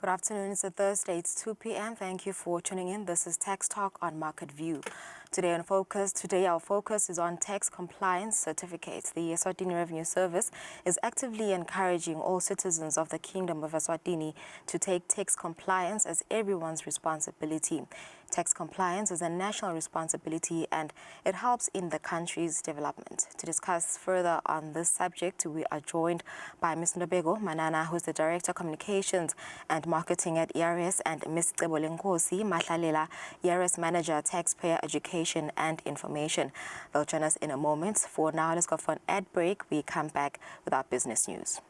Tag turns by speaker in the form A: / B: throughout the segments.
A: Good afternoon. It's a Thursday. It's 2 p.m. Thank you for tuning in. This is Tax Talk on Market View. Today our focus is on tax compliance certificates. The Eswatini Revenue Service is actively encouraging all citizens of the Kingdom of Eswatini to take tax compliance as everyone's responsibility. Tax compliance is a national responsibility and it helps in the country's development. To discuss further on this subject, we are joined by Ms. Ndobego Manana, who is the Director of Communications and Marketing at ERS, and Ms. Cebolenkosi Mahlalela, ERS Manager, Taxpayer Education and Information. They'll join us in a moment. For now, let's go for an ad break. We come back with our business news.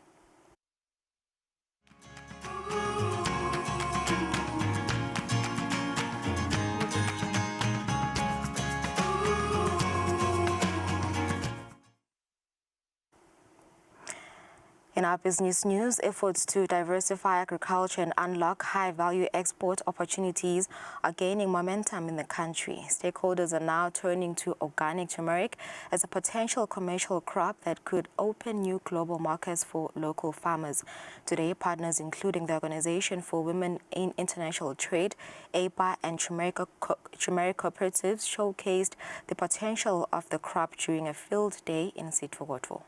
A: In our business news, efforts to diversify agriculture and unlock high-value export opportunities are gaining momentum in the country. Stakeholders are now turning to organic turmeric as a potential commercial crop that could open new global markets for local farmers. Today, partners including the Organization for Women in International Trade, APA, and turmeric cooperatives showcased the potential of the crop during a field day in Sitwokotwo.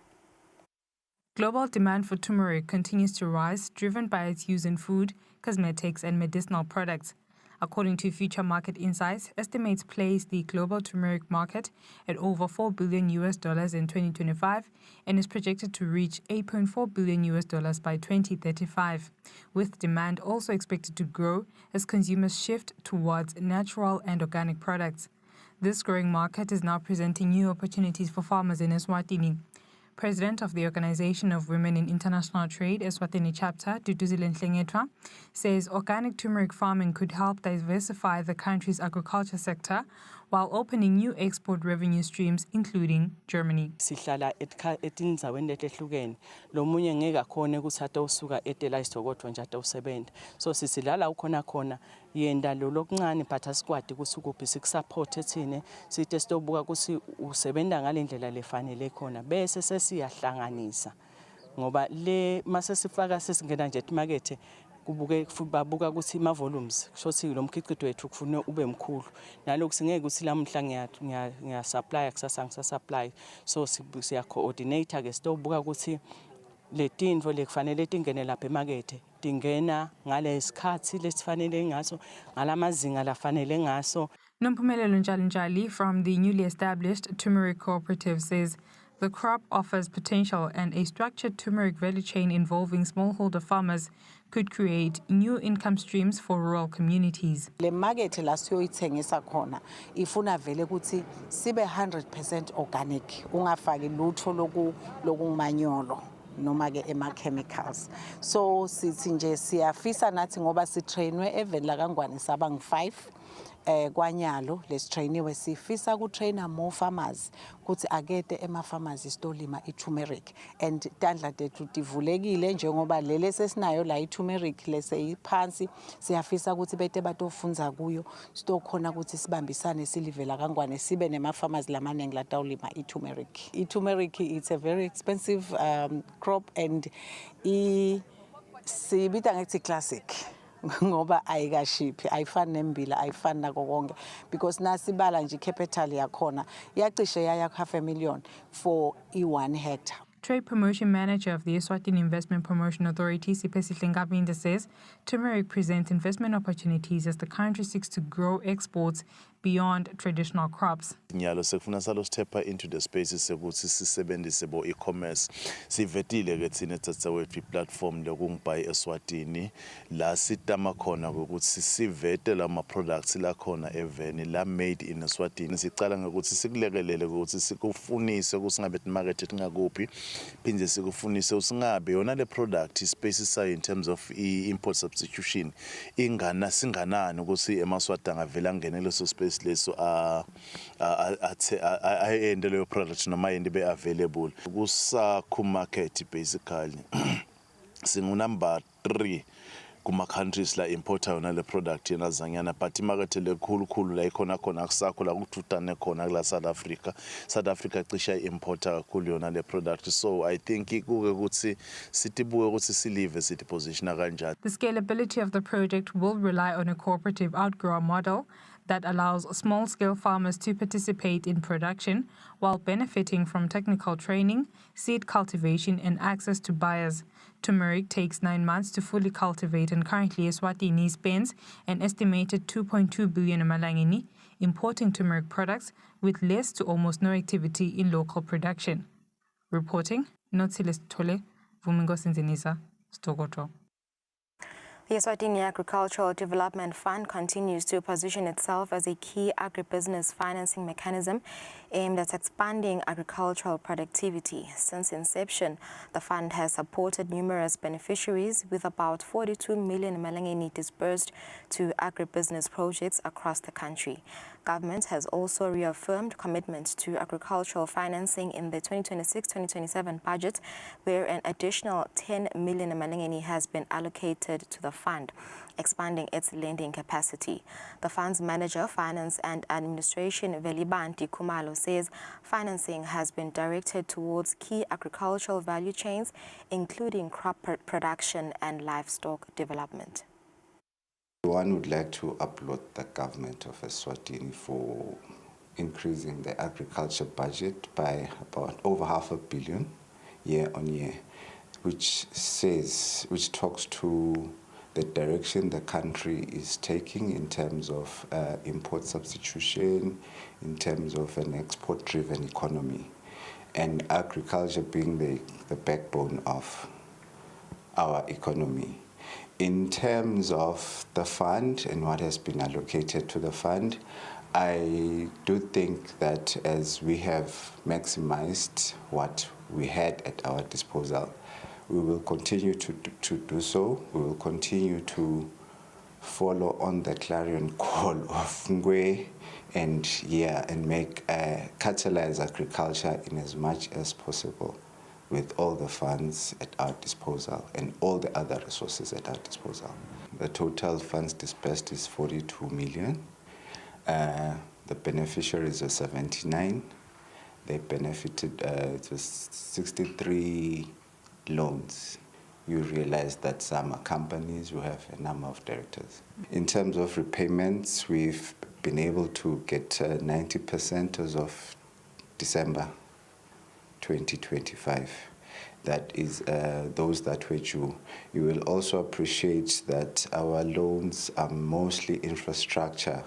B: Global demand for turmeric continues to rise, driven by its use in food, cosmetics, and medicinal products. According to Future Market Insights, estimates place the global turmeric market at over $4 billion in 2025 and is projected to reach $8.4 billion by 2035, with demand also expected to grow as consumers shift towards natural and organic products. This growing market is now presenting new opportunities for farmers in Eswatini. President of the Organization of Women in International Trade, Eswatini Chapter, Duduzile Nhlengetwa, says organic turmeric farming could help diversify the country's agriculture sector while opening new export revenue streams, including Germany.
C: Sihlala etindzaweni letehlukene lomunye ngeke akhone ukuthi atawusuka etela isitokotho nje atawusebenta so sisilala ukhona yenda lokuncane but asikwadi ukuthi ukuphi sikusupport ethine sithi sitobuka ukuthi usebenza ngalendlela lefanele khona bese sesiyahlanganisa ngoba le mase sifaka sesingena nje emarket kubuke babuka ukuthi ama volumes shothi lo mkhiqido wethu kufuna ube mkhulu nalokho singeke ukuthi lamhla ngiya supply kusasa ngisa-supply so siya coordinator ke sitobuka ukuthi letinto lekufanele tingene lapha emarket tingena ngalesikhathi lesifanele ngaso ngalamazinga lafanele ngaso.
B: Nomphumelelo Njalinjali from the newly established Turmeric Cooperative says the crop offers potential and a structured turmeric value chain involving smallholder farmers could create new income streams for rural communities.
D: Le market la siyoyithengisa khona ifuna vele ukuthi sibe 100% organic ungafaki lutho lokumanyolo noma ke ema-chemicals so sithi nje siyafisa nathi ngoba sitrainwe even la kaNgwane sabang 5 kwanyalo lesitrainiwe sifisa kutraina more farmers ukuthi akete ema-farmers isitolima i-turmeric and tandla tethu tivulekile njengoba lele sesinayo la i-turmeric leseyiphansi siyafisa ukuthi bete batofunza kuyo sitokhona ukuthi sibambisane silive la kaNgwane sibe nema-farmers lamaningi latawulima i-turmeric. I-turmeric it's a very expensive crop and sibita ngathi classic ngoba ayikashiphi ayifani nembila ayifani nako konke because nasibala nje capital yakhona yacishe yaya $500,000 for i1 hectare.
B: Trade Promotion Manager of the Eswatini Investment Promotion Authority, Sipesi Ngabinda, says turmeric presents investment opportunities as the country seeks to grow exports beyond traditional crops.
E: Nyalo sekufuna salo step into the spaces sekuthi sisebenzise bo e-commerce sivetile ke thina tsatsa wethu platform lokungibay Eswatini la sitama khona ukuthi sivete lama products la khona eveni la made in Eswatini sicala ngokuthi sikulekelele ukuthi sikufunise kusingabe market ngakuphi phinde sikufunise usingabe yona le product spaces sayo in terms of import substitution ingana singanani ukuthi emaswati angavela ngene leso space leso ayende leyo product noma yende be available kusakhu market basically singu number 3 kuma countries la importer yona le product yena zanyana but imarket le khulu la ikhona kusakho la kuthutane khona la South Africa cisha importer kakhulu yona le product so I think kuke ukuthi sitibuye ukuthi silive sithi position kanjani.
B: The scalability of the project will rely on a cooperative outgrower model that allows small-scale farmers to participate in production while benefiting from technical training, seed cultivation, and access to buyers. Turmeric takes 9 months to fully cultivate, and currently Eswatini spends an estimated 2.2 billion emalangeni importing turmeric products with less to almost no activity in local production. Reporting, Notsiles Tole, Vumingo Sinzinisa, Stokoto.
A: The Eswatini Agricultural Development Fund continues to position itself as a key agribusiness financing mechanism aimed at expanding agricultural productivity. Since inception, the fund has supported numerous beneficiaries with about 42 million emalangeni disbursed to agribusiness projects across the country. Government has also reaffirmed commitment to agricultural financing in the 2026-2027 budget, where an additional 10 million emalangeni has been allocated to the fund, expanding its lending capacity. The fund's manager, Finance and Administration, Velibanti Kumalo, says financing has been directed towards key agricultural value chains, including crop production and livestock development.
F: One would like to applaud the government of Eswatini for increasing the agriculture budget by about over $500 million year on year, which talks to the direction the country is taking in terms of import substitution, in terms of an export-driven economy, and agriculture being the backbone of our economy. In terms of the fund and what has been allocated to the fund, I do think that as we have maximized what we had at our disposal, we will continue to do so. We will continue to follow on the clarion call of Ngwe and catalyze agriculture in as much as possible with all the funds at our disposal and all the other resources at our disposal. The total funds disbursed is 42 million. The beneficiaries are 79. They benefited, it was 63 loans. You realize that some are companies who have a number of directors. In terms of repayments, we've been able to get 90% as of December 2025. That is those that were due. You will also appreciate that our loans are mostly infrastructure,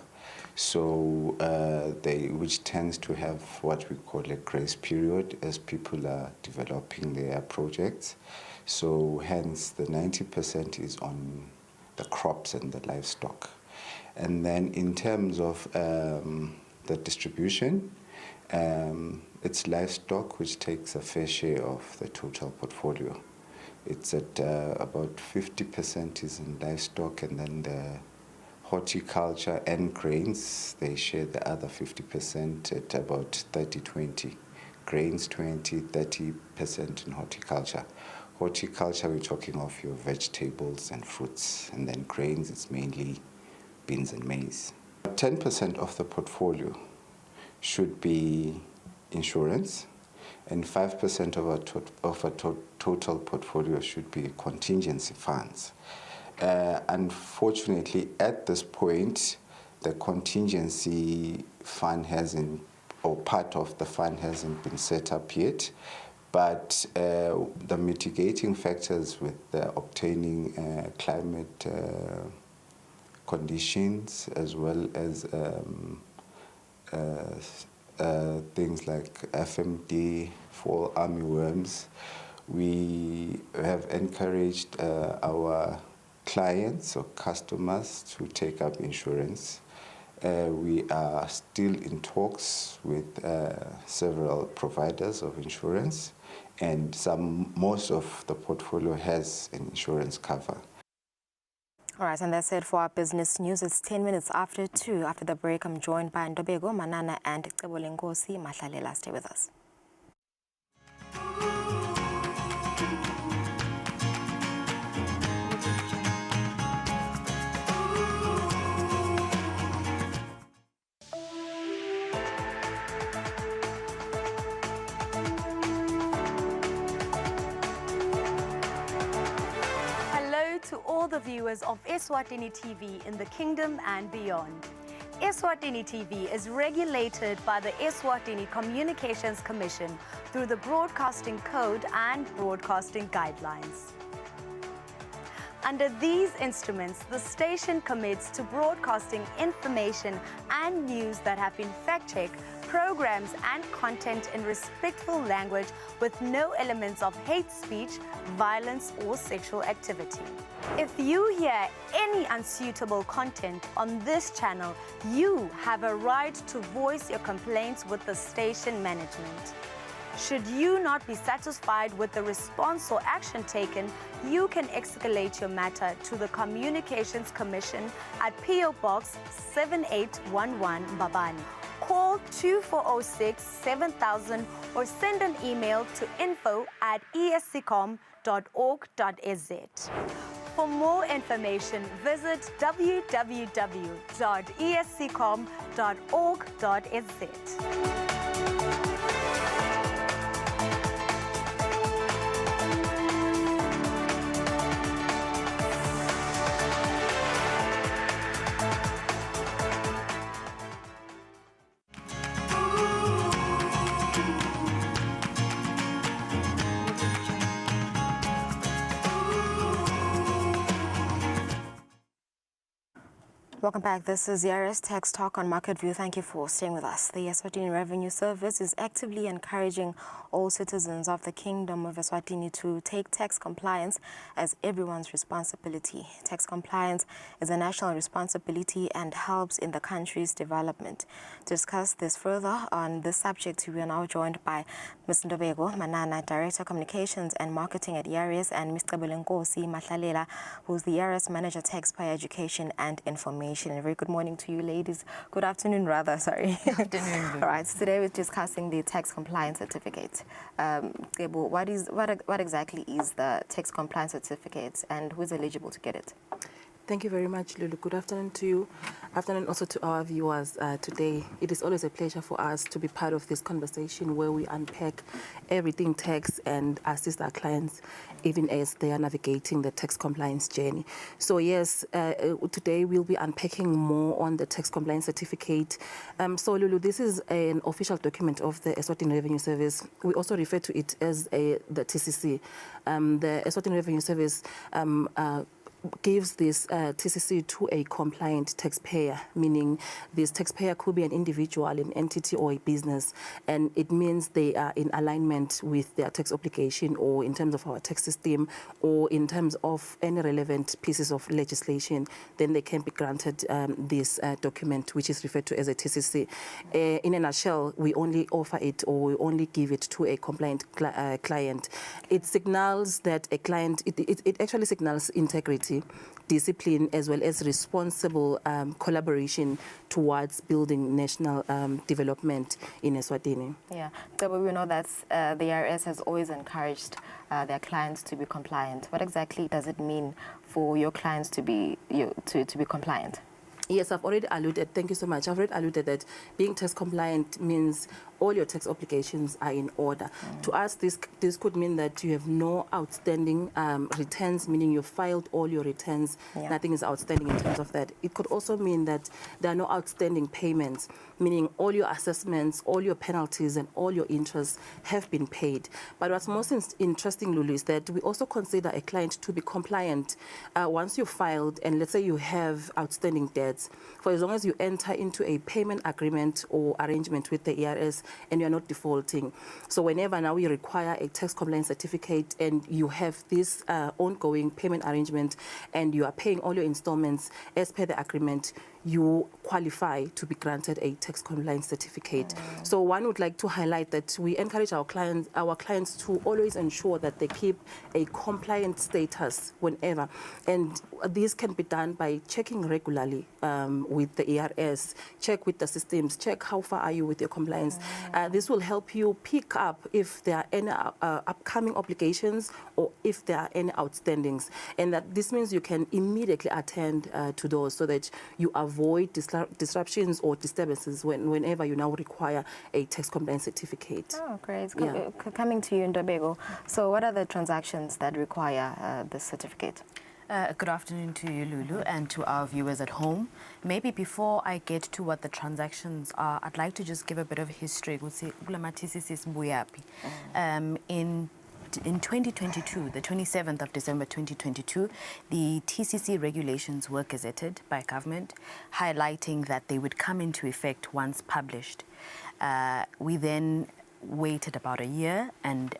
F: so which tends to have what we call a grace period as people are developing their projects. So hence the 90% is on the crops and the livestock. And then in terms of the distribution, it's livestock which takes a fair share of the total portfolio. It's at about 50% is in livestock, and then the horticulture and grains, they share the other 50% at about 30-20. Grains 20, 30% in horticulture. Horticulture, we're talking of your vegetables and fruits, and then grains, it's mainly beans and maize. 10% of the portfolio should be insurance, and 5% of a total portfolio should be contingency funds. Unfortunately, at this point, the contingency fund hasn't, or part of the fund hasn't been set up yet, but the mitigating factors with obtaining climate conditions as well as things like FMD, fall armyworms. We have encouraged our clients or customers to take up insurance. We are still in talks with several providers of insurance, and most of the portfolio has an insurance cover.
A: All right, and that's it for our business news. It's 10 minutes after 2. After the break, I'm joined by Ndobego Manana and Cebolenkosi Mahlalela. Stay with us.
G: To all the viewers of Eswatini TV in the kingdom and beyond. Eswatini TV is regulated by the Eswatini Communications Commission through the Broadcasting Code and Broadcasting Guidelines. Under these instruments, the station commits to broadcasting information and news that have been fact-checked, programs and content in respectful language with no elements of hate speech, violence or sexual activity. If you hear any unsuitable content on this channel, you have a right to voice your complaints with the station management. Should you not be satisfied with the response or action taken, you can escalate your matter to the Communications Commission at PO Box 7811 Babani. Call 2406 7000 or send an email to info@esccom.org.za. For more information, visit www.esccom.org.za.
A: Welcome back. This is Yaris Tax Talk on Market View. Thank you for staying with us. The Eswatini Revenue Service is actively encouraging all citizens of the Kingdom of Eswatini to take tax compliance as everyone's responsibility. Tax compliance is a national responsibility and helps in the country's development. To discuss this further on this subject, we are now joined by Ms. Ndobego Manana, Director Communications and Marketing at Yaris, and Ms. Cebolenkosi Mahlalela, who's the Yaris Manager Taxpayer Education and Information. A very good morning to you, ladies. Good afternoon, rather. Sorry.
B: Good afternoon.
A: All right. So today we're discussing the tax compliance certificate. What exactly is the tax compliance certificate, and who is eligible to get it?
H: Thank you very much, Lulu. Good afternoon to you. Afternoon also to our viewers today. It is always a pleasure for us to be part of this conversation where we unpack everything tax and assist our clients even as they are navigating the tax compliance journey. So yes, today we'll be unpacking more on the tax compliance certificate. So Lulu, this is an official document of the Eswatini Revenue Service. We also refer to it as the TCC. The Eswatini Revenue Service gives this TCC to a compliant taxpayer, meaning this taxpayer could be an individual, an entity or a business, and it means they are in alignment with their tax obligation or in terms of our tax system or in terms of any relevant pieces of legislation, then they can be granted this document, which is referred to as a TCC. In a nutshell, we only offer it or we only give it to a compliant client. It signals that a client, it actually signals integrity, discipline, as well as responsible collaboration towards building national development in Eswatini.
A: Yeah, so we know that the IRS has always encouraged their clients to be compliant. What exactly does it mean for your clients to be compliant?
H: Yes, I've already alluded, thank you so much. I've already alluded that being tax compliant means all your tax obligations are in order. To us, this could mean that you have no outstanding returns, meaning you've filed all your returns, nothing is outstanding in terms of that. It could also mean that there are no outstanding payments, meaning all your assessments, all your penalties, and all your interests have been paid. But what's most interesting, Lulu, is that we also consider a client to be compliant once you've filed, and let's say you have outstanding debts, for as long as you enter into a payment agreement or arrangement with the ERS and you're not defaulting. So whenever now you require a tax compliance certificate and you have this ongoing payment arrangement and you are paying all your installments as per the agreement, you qualify to be granted a tax compliance certificate. So one would like to highlight that we encourage our clients to always ensure that they keep a compliant status whenever. And this can be done by checking regularly with the ERS, check with the systems, check how far are you with your compliance. This will help you pick up if there are any upcoming obligations or if there are any outstandings. And that this means you can immediately attend to those so that you avoid disruptions or disturbances whenever you now require a tax compliance certificate.
A: Oh, great. Coming to you in Dobego, so what are the transactions that require this certificate?
I: Good afternoon to you, Lulu, and to our viewers at home. Maybe before I get to what the transactions are, I'd like to just give a bit of history. In 2022, the 27th of December 2022, the TCC regulations were gazetted by government, highlighting that they would come into effect once published. We then waited about a year, and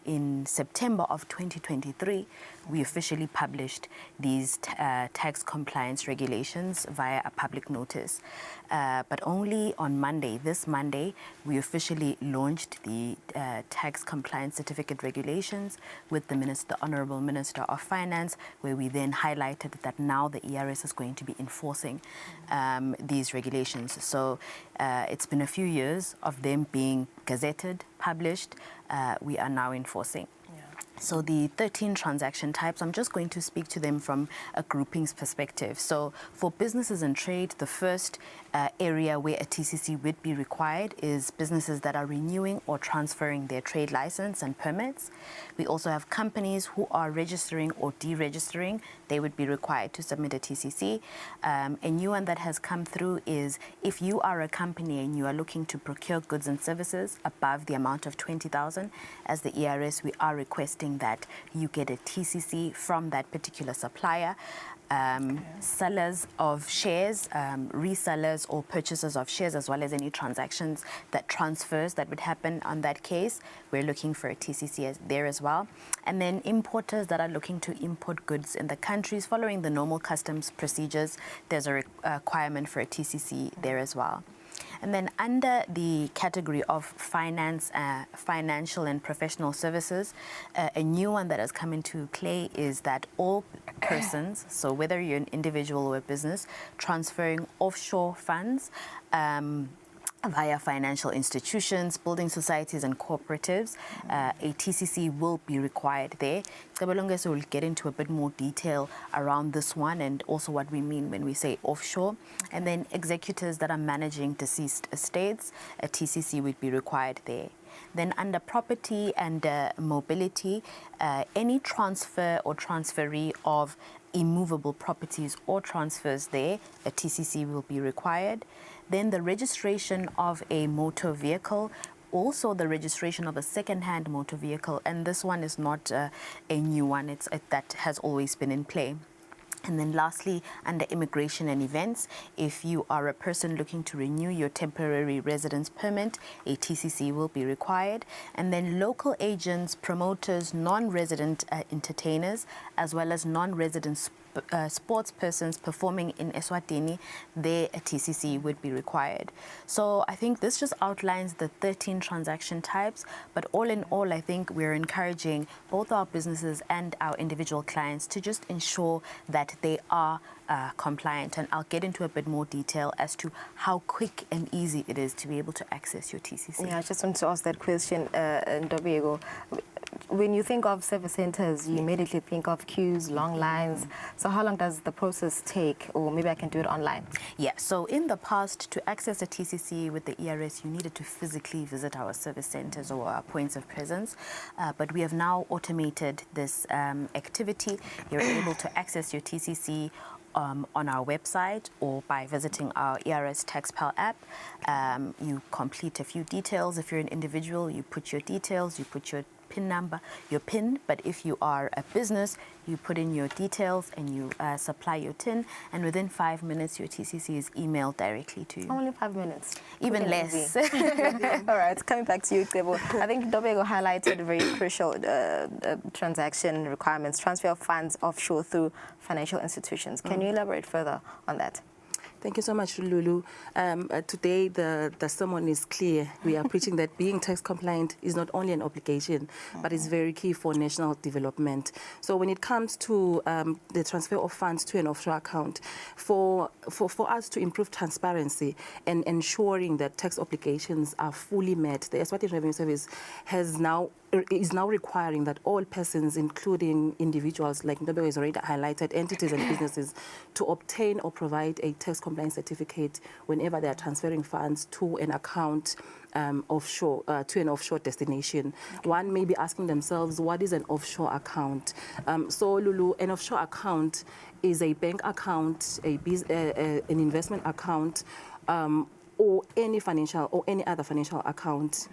I: in September of 2023, we officially published these tax compliance regulations via a public notice. But only on Monday, this Monday, we officially launched the tax compliance certificate regulations with the Honorable Minister of Finance, where we then highlighted that now the ERS is going to be enforcing these regulations. So it's been a few years of them being gazetted, published, we are now enforcing. So the 13 transaction types, I'm just going to speak to them from a groupings perspective. So for businesses and trade, the first area where a TCC would be required is businesses that are renewing or transferring their trade license and permits. We also have companies who are registering or deregistering. They would be required to submit a TCC. A new one that has come through is if you are a company and you are looking to procure goods and services above the amount of 20,000, as the ERS, we are requesting that you get a TCC from that particular supplier. Sellers of shares, resellers or purchasers of shares, as well as any transactions that transfers that would happen on that case, we're looking for a TCC there as well. And then importers that are looking to import goods in the countries following the normal customs procedures, there's a requirement for a TCC there as well. And then under the category of finance, financial and professional services, a new one that has come into play is that all persons, so whether you're an individual or a business, transferring offshore funds via financial institutions, building societies and cooperatives, a TCC will be required there. So we'll get into a bit more detail around this one and also what we mean when we say offshore. And then executors that are managing deceased estates, a TCC would be required there. Then under property and mobility, any transfer or transferee of immovable properties or transfers there, a TCC will be required. Then the registration of a motor vehicle, also the registration of a second-hand motor vehicle, and this one is not a new one, that has always been in play. And then lastly, under immigration and events, if you are a person looking to renew your temporary residence permit, a TCC will be required. And then local agents, promoters, non-resident entertainers, as well as non-resident sports persons performing in Eswatini, there a TCC would be required. So I think this just outlines the 13 transaction types, but all in all, I think we're encouraging both our businesses and our individual clients to just ensure that they are compliant. And I'll get into a bit more detail as to how quick and easy it is to be able to access your TCC.
A: Yeah, I just want to ask that question, Ndobiego. When you think of service centers, you immediately think of queues, long lines. So how long does the process take? Or maybe I can do it online?
I: Yeah, so in the past, to access a TCC with the ERS, you needed to physically visit our service centers or our points of presence. But we have now automated this activity. You're able to access your TCC on our website or by visiting our ERS TaxPal app. You complete a few details. If you're an individual, you put your details, you put your PIN number, your PIN, but if you are a business, you put in your details and you supply your TIN, and within 5 minutes, your TCC is emailed directly to you.
A: Only 5 minutes?
I: Even less.
A: All right, coming back to you, Tebo. I think Dobego highlighted very crucial transaction requirements, transfer of funds offshore through financial institutions. Can you elaborate further on that?
H: Thank you so much, Lulu. Today, the sermon is clear. We are preaching that being tax compliant is not only an obligation, but it's very key for national development. So when it comes to the transfer of funds to an offshore account, for us to improve transparency and ensuring that tax obligations are fully met, the Eswatini Revenue Service is now requiring that all persons, including individuals, like Ndobe has already highlighted, entities and businesses, to obtain or provide a tax compliance certificate whenever they are transferring funds to an account offshore, to an offshore destination. Okay. One may be asking themselves, what is an offshore account? So, Lulu, an offshore account is a bank account, an investment account, or any other financial account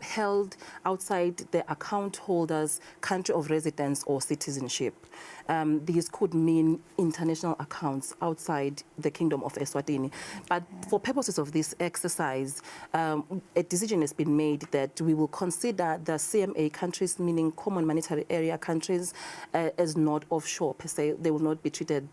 H: held outside the account holder's country of residence or citizenship. These could mean international accounts outside the Kingdom of Eswatini. But for purposes of this exercise, a decision has been made that we will consider the CMA countries, meaning Common Monetary Area countries, as not offshore per se. They will not be treated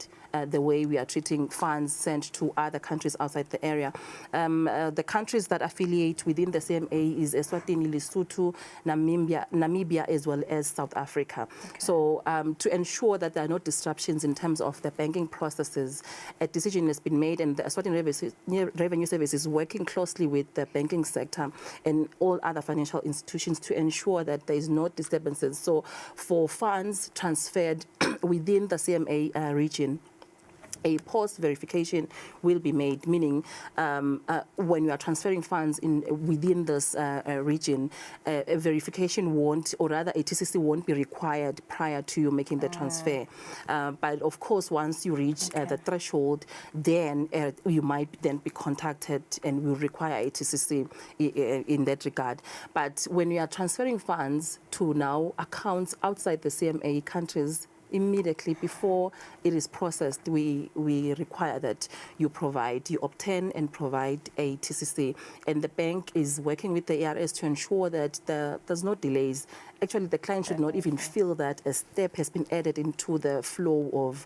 H: the way we are treating funds sent to other countries outside the area. The countries that affiliate within the CMA is Eswatini, Lesotho, Namibia, as well as South Africa. Okay. So to ensure that there are no disruptions in terms of the banking processes, a decision has been made, and the Eswatini Revenue Service is working closely with the banking sector and all other financial institutions to ensure that there is no disturbances. So for funds transferred within the CMA region, a post-verification will be made, meaning when you are transferring funds within this region, a verification won't, or rather a TCC won't be required prior to you making the transfer. But of course, once you reach the threshold, then you might then be contacted and will require a TCC in that regard. But when you are transferring funds to now accounts outside the CMA countries, immediately before it is processed, we require that you obtain and provide a TCC. And the bank is working with the ERS to ensure that there's no delays. Actually, the client should not even feel that a step has been added into the flow of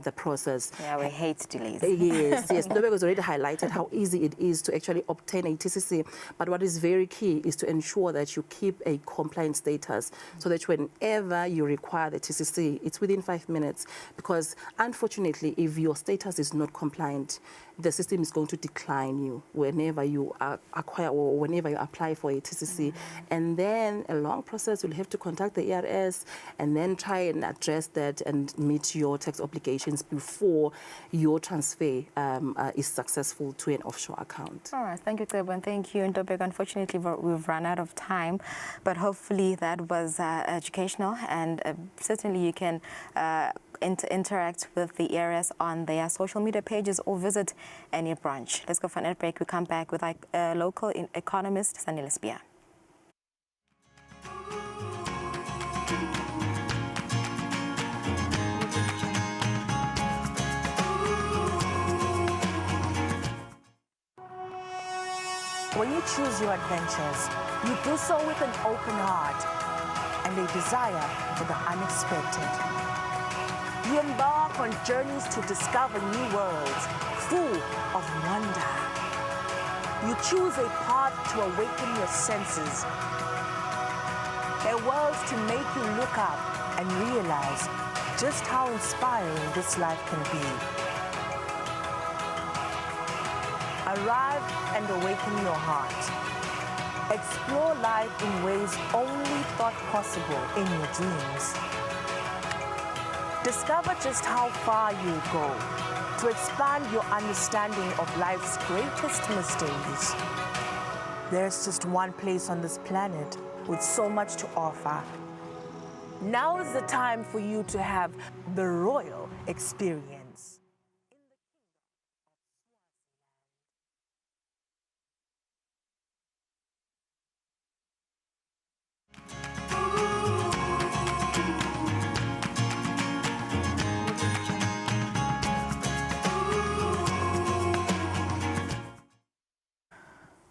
H: the process.
A: Yeah, we hate delays.
H: Yes. Nobel has already highlighted how easy it is to actually obtain a TCC. But what is very key is to ensure that you keep a compliant status so that whenever you require the TCC, it's within 5 minutes. Because unfortunately, if your status is not compliant, the system is going to decline you whenever you acquire or whenever you apply for a TCC. And then a long process, you'll have to contact the ERS and then try and address that and meet your tax obligations before your transfer is successful to an offshore account.
A: All right, thank you, Tebo, and thank you, Ndobek. Unfortunately, we've run out of time, but hopefully that was educational, and certainly you can interact with the ERS on their social media pages or visit any branch. Let's go for an ad break. We come back with our local economist, Sanil Spia.
J: When you choose your adventures, you do so with an open heart and a desire for the unexpected. You embark on journeys to discover new worlds full of wonder. You choose a path to awaken your senses, a world to make you look up and realize just how inspiring this life can be. Arrive and awaken your heart. Explore life in ways only thought possible in your dreams. Discover just how far you'll go to expand your understanding of life's greatest mysteries. There's just one place on this planet with so much to offer. Now is the time for you to have the royal experience.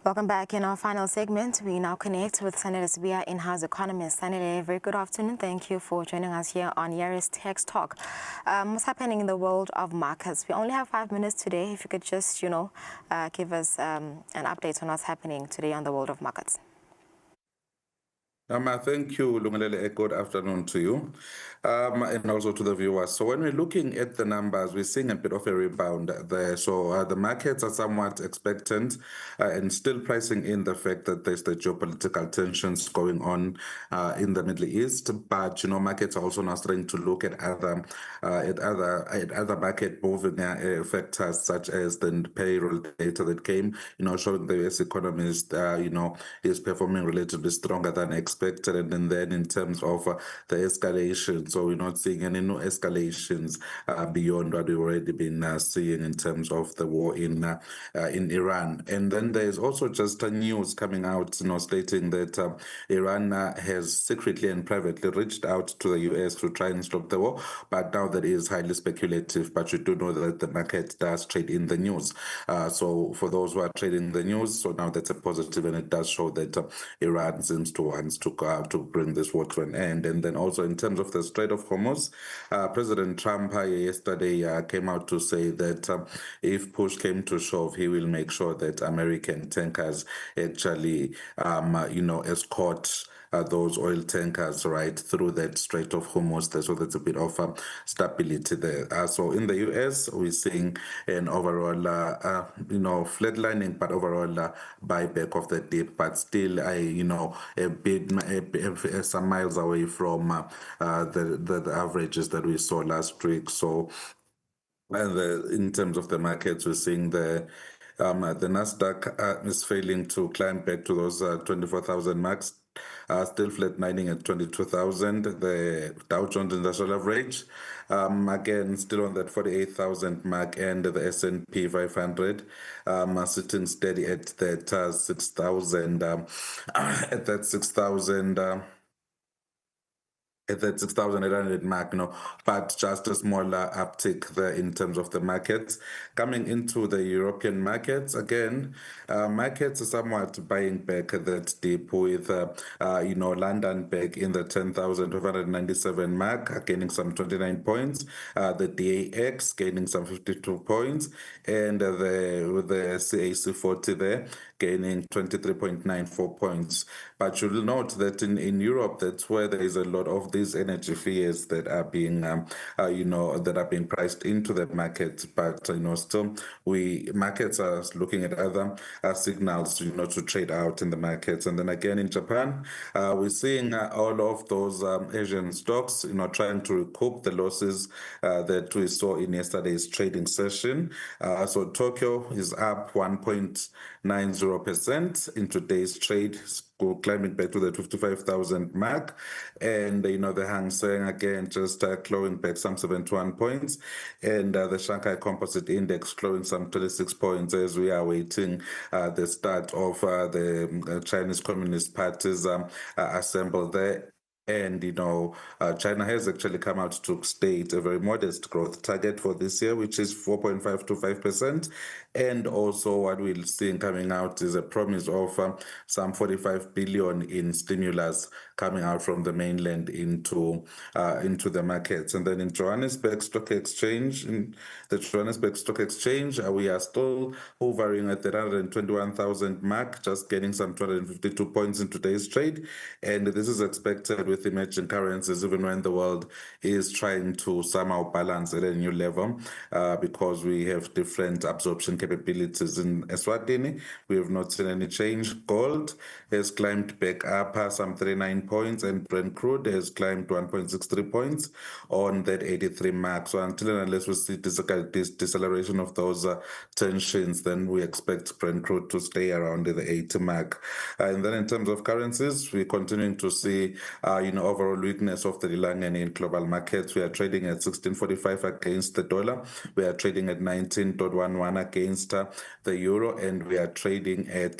A: Welcome back. In our final segment, we now connect with Sanele Sibia, in-house economist. Sanele, very good afternoon. Thank you for joining us here on Yaris Tax Talk. What's happening in the world of markets? We only have 5 minutes today. If you could just, give us an update on what's happening today on the world of markets.
K: Thank you, Lungalele. Good afternoon to you and also to the viewers. So when we're looking at the numbers, we're seeing a bit of a rebound there. So the markets are somewhat expectant and still pricing in the fact that there's the geopolitical tensions going on in the Middle East. But, markets are also now starting to look at other market moving factors, such as the payroll data that came, showing the US economy is, is performing relatively stronger than expected. And then in terms of the escalation, so we're not seeing any new escalations beyond what we've already been seeing in terms of the war in Iran. And then there's also just news coming out, stating that Iran has secretly and privately reached out to the US to try and stop the war, but now that is highly speculative. But you do know that the market does trade in the news. So for those who are trading the news, so now that's a positive, and it does show that Iran seems to want to bring this war to an end. And then also in terms of the Strait of Hormuz, President Trump yesterday came out to say that if push came to shove, he will make sure that American tankers actually, escort those oil tankers right through that Strait of Hormuz. So that's a bit of stability there. So in the US, we're seeing an overall, flatlining, but overall buyback of the dip, but still, a bit some miles away from the averages that we saw last week. So in terms of the markets, we're seeing the Nasdaq is failing to climb back to those 24,000 marks, still flatlining at 22,000. The Dow Jones Industrial Average, again, still on that 48,000 mark, and the S&P 500 sitting steady at that 6,000, at that 6,800 mark, but just a smaller uptick there in terms of the markets. Coming into the European markets, again, markets are somewhat buying back that dip with, London back in the 10,597 mark, gaining some 29 points. The DAX gaining some 52 points, and with the CAC 40 there gaining 23.94 points. But you'll note that in Europe, that's where there is a lot of these energy fears that are being, that are being priced into the market. But still, markets are looking at other signals, to trade out in the markets. And then again in Japan, we're seeing all of those Asian stocks, trying to recoup the losses that we saw in yesterday's trading session. So Tokyo is up 1.90% in today's trade, climbing back to the 55,000 mark, and the Hang Seng again just clawing back some 71 points, and the Shanghai Composite Index clawing some 26 points as we are waiting the start of the Chinese Communist Party's assemble there. And, China has actually come out to state a very modest growth target for this year, which is 4.5 to 5%. And also what we're seeing coming out is a promise of some 45 billion in stimulus coming out from the mainland into the markets. And then in Johannesburg Stock Exchange, we are still hovering at the 121,000 mark, just gaining some 252 points in today's trade. And this is expected with with emerging currencies, even when the world is trying to somehow balance at a new level, because we have different absorption capabilities. In Eswatini, we have not seen any change. Gold has climbed back up some 39 points, and Brent crude has climbed 1.63 points on that 83 mark. So until and unless we see deceleration of those tensions, then we expect Brent crude to stay around the 80 mark. And then in terms of currencies, we're continuing to see overall weakness of the Lilangeni in global markets. We are trading at 16.45 against the dollar. We are trading at 19.11 against the euro, and we are trading at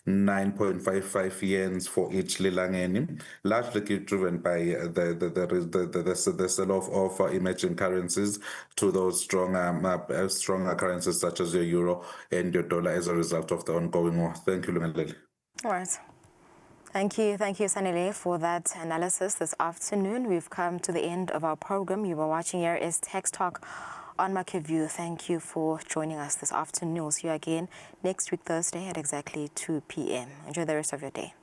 K: 9.55 yens for each Lilangeni, largely driven by the sell-off of emerging currencies to those stronger currencies such as your euro and your dollar as a result of the ongoing war. Thank you, Lungaleli.
A: All right. Thank you, Sanile, for that analysis this afternoon. We've come to the end of our program. You were watching here is Tax Talk on Market View. Thank you for joining us this afternoon. We'll see you again next week, Thursday at exactly 2 p.m. Enjoy the rest of your day.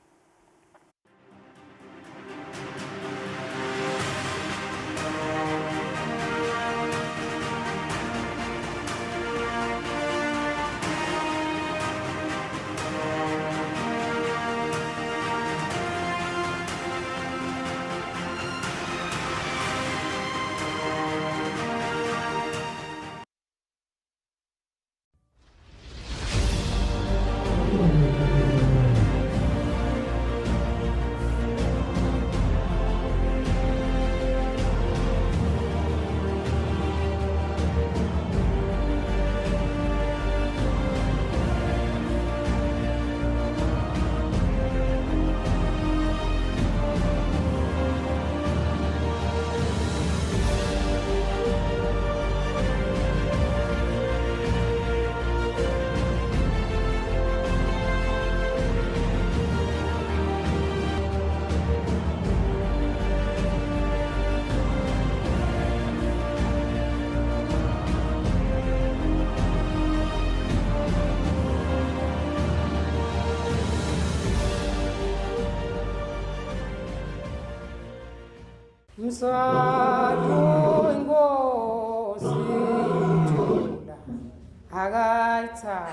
L: Mswati inkosi akayithatha